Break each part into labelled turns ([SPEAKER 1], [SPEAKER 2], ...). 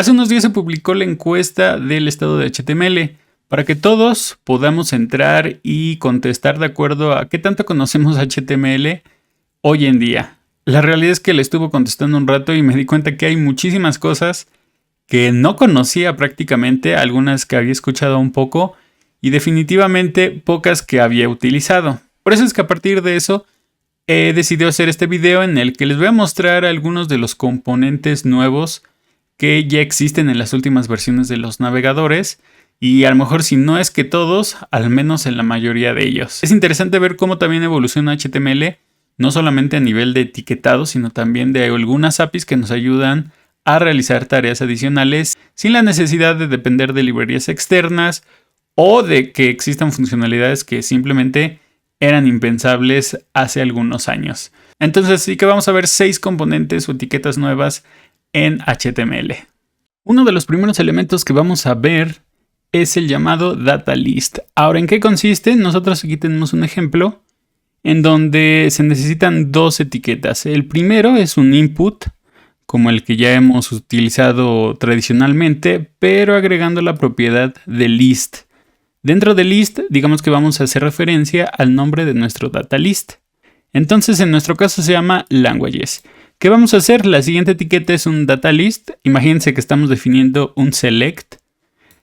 [SPEAKER 1] Hace unos días se publicó la encuesta del estado de HTML para que todos podamos entrar y contestar de acuerdo a qué tanto conocemos HTML hoy en día. La realidad es que le estuve contestando un rato y me di cuenta que hay muchísimas cosas que no conocía prácticamente, algunas que había escuchado un poco y definitivamente pocas que había utilizado. Por eso es que a partir de eso he decidido hacer este video en el que les voy a mostrar algunos de los componentes nuevos que ya existen en las últimas versiones de los navegadores y a lo mejor si no es que todos, al menos en la mayoría de ellos. Es interesante ver cómo también evoluciona HTML, no solamente a nivel de etiquetado, sino también de algunas APIs que nos ayudan a realizar tareas adicionales sin la necesidad de depender de librerías externas o de que existan funcionalidades que simplemente eran impensables hace algunos años. Entonces sí que vamos a ver 6 componentes o etiquetas nuevas en HTML. Uno de los primeros elementos que vamos a ver es el llamado data list. Ahora, ¿en qué consiste? Nosotros aquí tenemos un ejemplo en donde se necesitan 2 etiquetas. El primero es un input, como el que ya hemos utilizado tradicionalmente, pero agregando la propiedad de list. Dentro de list, digamos que vamos a hacer referencia al nombre de nuestro data list. Entonces, en nuestro caso se llama languages. ¿Qué vamos a hacer? La siguiente etiqueta es un data list. Imagínense que estamos definiendo un select,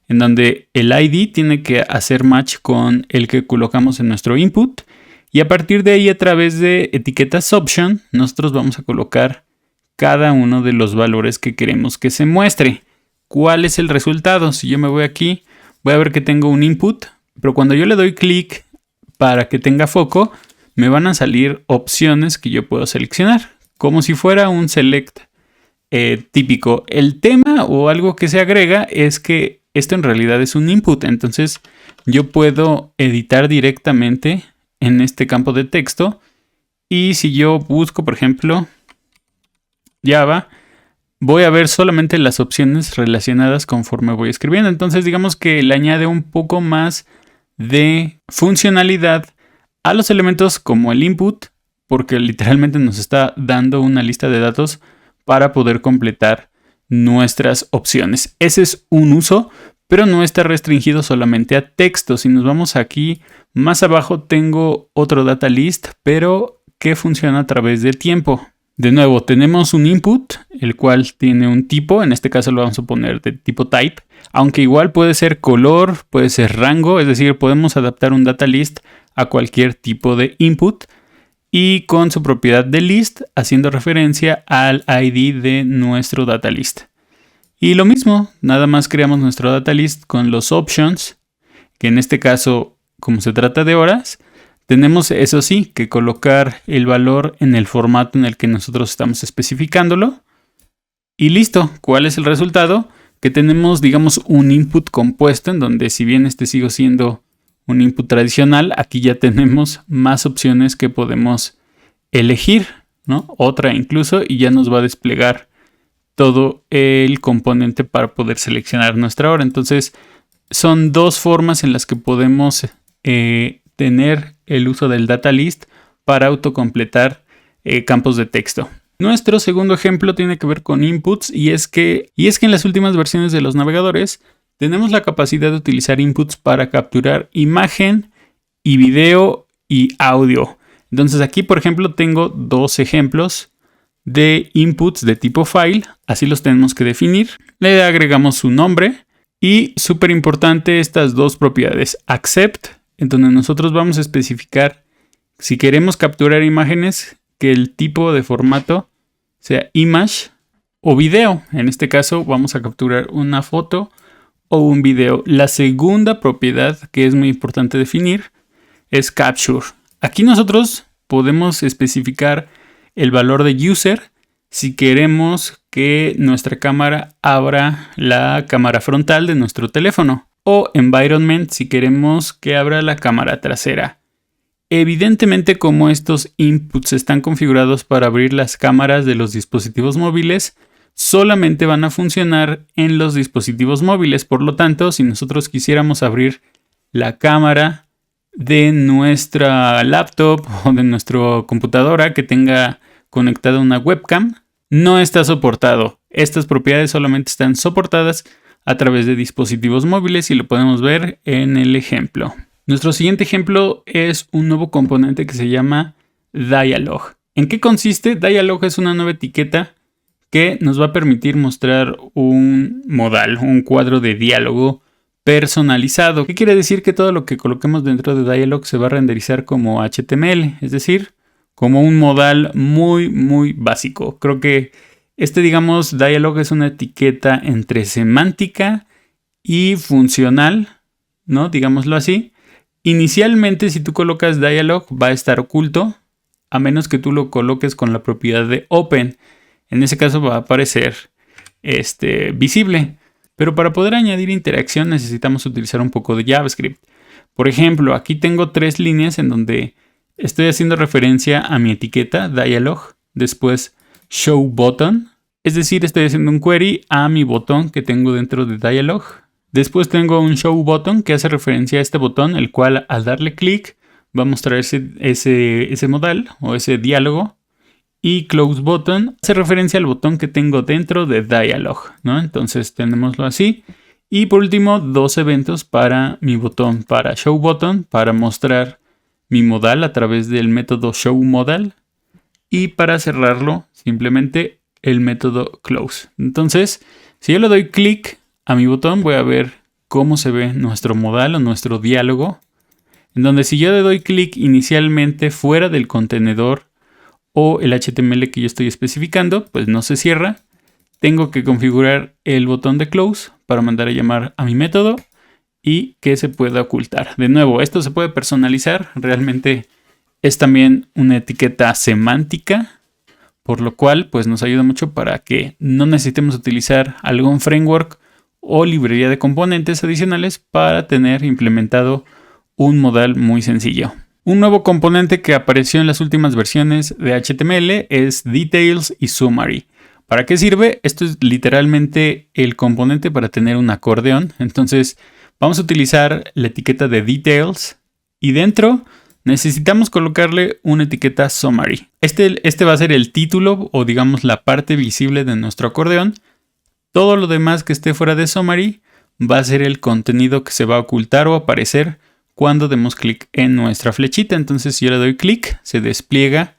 [SPEAKER 1] en donde el ID tiene que hacer match con el que colocamos en nuestro input. Y a partir de ahí, a través de etiquetas option, nosotros vamos a colocar cada uno de los valores que queremos que se muestre. ¿Cuál es el resultado? Si yo me voy aquí, voy a ver que tengo un input, pero cuando yo le doy clic para que tenga foco, me van a salir opciones que yo puedo seleccionar, como si fuera un select típico. El tema o algo que se agrega es que esto en realidad es un input, entonces yo puedo editar directamente en este campo de texto y si yo busco, por ejemplo, Java, voy a ver solamente las opciones relacionadas conforme voy escribiendo. Entonces digamos que le añade un poco más de funcionalidad a los elementos como el input, porque literalmente nos está dando una lista de datos para poder completar nuestras opciones. Ese es un uso, pero no está restringido solamente a texto. Si nos vamos aquí, más abajo tengo otro data list, pero que funciona a través de tiempo. De nuevo, tenemos un input, el cual tiene un tipo, en este caso lo vamos a poner de tipo type, aunque igual puede ser color, puede ser rango, es decir, podemos adaptar un data list a cualquier tipo de input y con su propiedad de list haciendo referencia al ID de nuestro data list. Y lo mismo, nada más creamos nuestro data list con los options, que en este caso, como se trata de horas, tenemos eso sí que colocar el valor en el formato en el que nosotros estamos especificándolo. Y listo, ¿cuál es el resultado? Que tenemos, digamos, un input compuesto en donde si bien este sigue siendo un input tradicional, aquí ya tenemos más opciones que podemos elegir, ¿no? Otra incluso, y ya nos va a desplegar todo el componente para poder seleccionar nuestra hora. Entonces, son 2 formas en las que podemos tener el uso del data list para autocompletar campos de texto. Nuestro segundo ejemplo tiene que ver con inputs y es que en las últimas versiones de los navegadores tenemos la capacidad de utilizar inputs para capturar imagen y video y audio. Entonces aquí, por ejemplo, tengo 2 ejemplos de inputs de tipo file. Así los tenemos que definir. Le agregamos su nombre y, súper importante, estas 2 propiedades. Accept, en donde nosotros vamos a especificar si queremos capturar imágenes, que el tipo de formato sea image o video. En este caso vamos a capturar una foto o un video. La segunda propiedad que es muy importante definir es capture. Aquí nosotros podemos especificar el valor de user si queremos que nuestra cámara abra la cámara frontal de nuestro teléfono o environment si queremos que abra la cámara trasera. Evidentemente, como estos inputs están configurados para abrir las cámaras de los dispositivos móviles, solamente van a funcionar en los dispositivos móviles. Por lo tanto, si nosotros quisiéramos abrir la cámara de nuestra laptop o de nuestra computadora que tenga conectada una webcam, no está soportado. Estas propiedades solamente están soportadas a través de dispositivos móviles y lo podemos ver en el ejemplo. Nuestro siguiente ejemplo es un nuevo componente que se llama Dialog. ¿En qué consiste? Dialog es una nueva etiqueta que nos va a permitir mostrar un modal, un cuadro de diálogo personalizado. ¿Qué quiere decir? Que todo lo que coloquemos dentro de Dialog se va a renderizar como HTML, es decir, como un modal muy básico. Creo que digamos, Dialog es una etiqueta entre semántica y funcional, ¿no? Digámoslo así. Inicialmente, si tú colocas Dialog, va a estar oculto, a menos que tú lo coloques con la propiedad de Open. En ese caso va a aparecer visible. Pero para poder añadir interacción necesitamos utilizar un poco de JavaScript. Por ejemplo, aquí tengo 3 líneas en donde estoy haciendo referencia a mi etiqueta, Dialog, después Show Button, es decir, estoy haciendo un query a mi botón que tengo dentro de Dialog. Después tengo un Show Button que hace referencia a este botón, el cual al darle clic va a mostrar ese modal o ese diálogo. Y Close Button hace referencia al botón que tengo dentro de Dialog, ¿no? Entonces tenemoslo así. Y por último, 2 eventos para mi botón, para Show Button, para mostrar mi modal a través del método ShowModal. Y para cerrarlo, simplemente el método Close. Entonces, si yo le doy clic a mi botón, voy a ver cómo se ve nuestro modal o nuestro diálogo. En donde si yo le doy clic inicialmente fuera del contenedor o el HTML que yo estoy especificando, pues no se cierra. Tengo que configurar el botón de Close para mandar a llamar a mi método y que se pueda ocultar. De nuevo, esto se puede personalizar. Realmente es también una etiqueta semántica, por lo cual pues nos ayuda mucho para que no necesitemos utilizar algún framework o librería de componentes adicionales para tener implementado un modal muy sencillo. Un nuevo componente que apareció en las últimas versiones de HTML es Details y Summary. ¿Para qué sirve? Esto es literalmente el componente para tener un acordeón. Entonces vamos a utilizar la etiqueta de Details y dentro necesitamos colocarle una etiqueta Summary. Este va a ser el título o digamos la parte visible de nuestro acordeón. Todo lo demás que esté fuera de Summary va a ser el contenido que se va a ocultar o aparecer cuando demos clic en nuestra flechita. Entonces si yo le doy clic, se despliega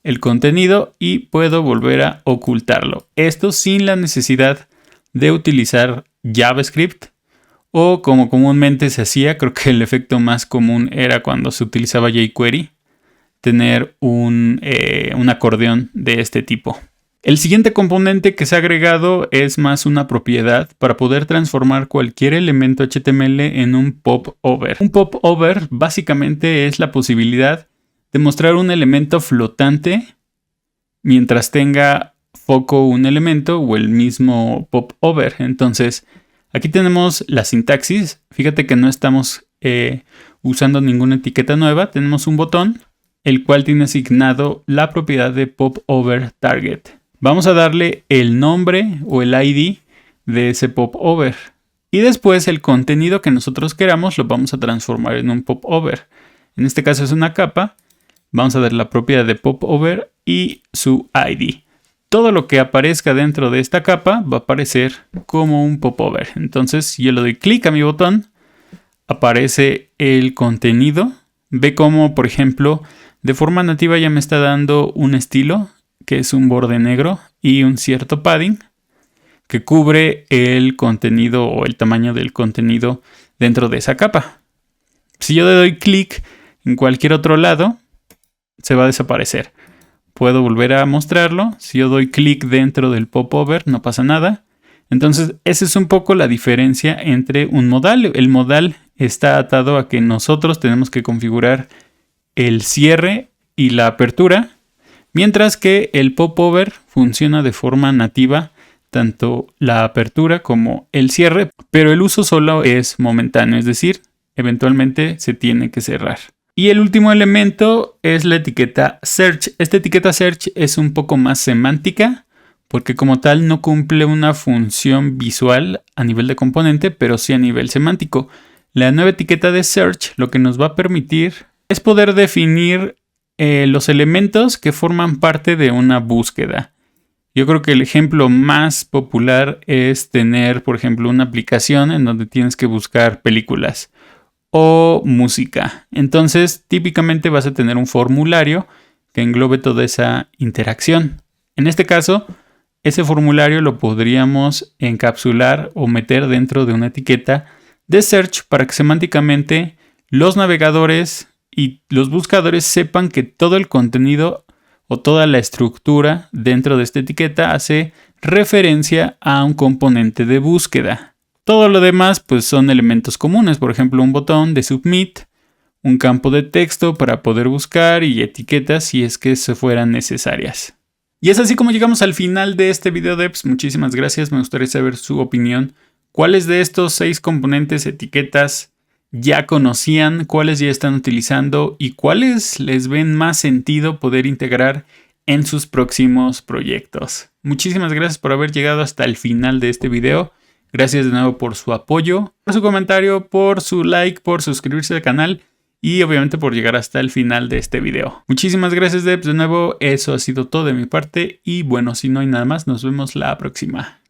[SPEAKER 1] el contenido y puedo volver a ocultarlo. Esto sin la necesidad de utilizar JavaScript o como comúnmente se hacía. Creo que el efecto más común era cuando se utilizaba jQuery, tener un acordeón de este tipo. El siguiente componente que se ha agregado es más una propiedad para poder transformar cualquier elemento HTML en un popover. Un popover básicamente es la posibilidad de mostrar un elemento flotante mientras tenga foco un elemento o el mismo popover. Entonces, aquí tenemos la sintaxis. Fíjate que no estamos usando ninguna etiqueta nueva. Tenemos un botón, el cual tiene asignado la propiedad de popover target. Vamos a darle el nombre o el ID de ese popover. Y después el contenido que nosotros queramos lo vamos a transformar en un popover. En este caso es una capa. Vamos a dar la propiedad de popover y su ID. Todo lo que aparezca dentro de esta capa va a aparecer como un popover. Entonces, si yo le doy clic a mi botón, aparece el contenido. Ve cómo, por ejemplo, de forma nativa ya me está dando un estilo, que es un borde negro y un cierto padding que cubre el contenido o el tamaño del contenido dentro de esa capa. Si yo le doy clic en cualquier otro lado, se va a desaparecer. Puedo volver a mostrarlo. Si yo doy clic dentro del popover, no pasa nada. Entonces, esa es un poco la diferencia entre un modal. El modal está atado a que nosotros tenemos que configurar el cierre y la apertura, mientras que el popover funciona de forma nativa, tanto la apertura como el cierre, pero el uso solo es momentáneo, es decir, eventualmente se tiene que cerrar. Y el último elemento es la etiqueta search. Esta etiqueta search es un poco más semántica, porque como tal no cumple una función visual a nivel de componente, pero sí a nivel semántico. La nueva etiqueta de search lo que nos va a permitir es poder definir los elementos que forman parte de una búsqueda. Yo creo que el ejemplo más popular es tener, por ejemplo, una aplicación en donde tienes que buscar películas o música. Entonces, típicamente vas a tener un formulario que englobe toda esa interacción. En este caso, ese formulario lo podríamos encapsular o meter dentro de una etiqueta de search para que semánticamente los navegadores y los buscadores sepan que todo el contenido o toda la estructura dentro de esta etiqueta hace referencia a un componente de búsqueda. Todo lo demás pues son elementos comunes, por ejemplo un botón de submit, un campo de texto para poder buscar y etiquetas si es que se fueran necesarias. Y es así como llegamos al final de este video devs. Muchísimas gracias, me gustaría saber su opinión. ¿Cuáles de estos 6 componentes, etiquetas, ya conocían, cuáles ya están utilizando y cuáles les ven más sentido poder integrar en sus próximos proyectos? Muchísimas gracias por haber llegado hasta el final de este video. Gracias de nuevo por su apoyo, por su comentario, por su like, por suscribirse al canal y obviamente por llegar hasta el final de este video. Muchísimas gracias devs de nuevo, eso ha sido todo de mi parte y bueno, si no hay nada más, nos vemos la próxima.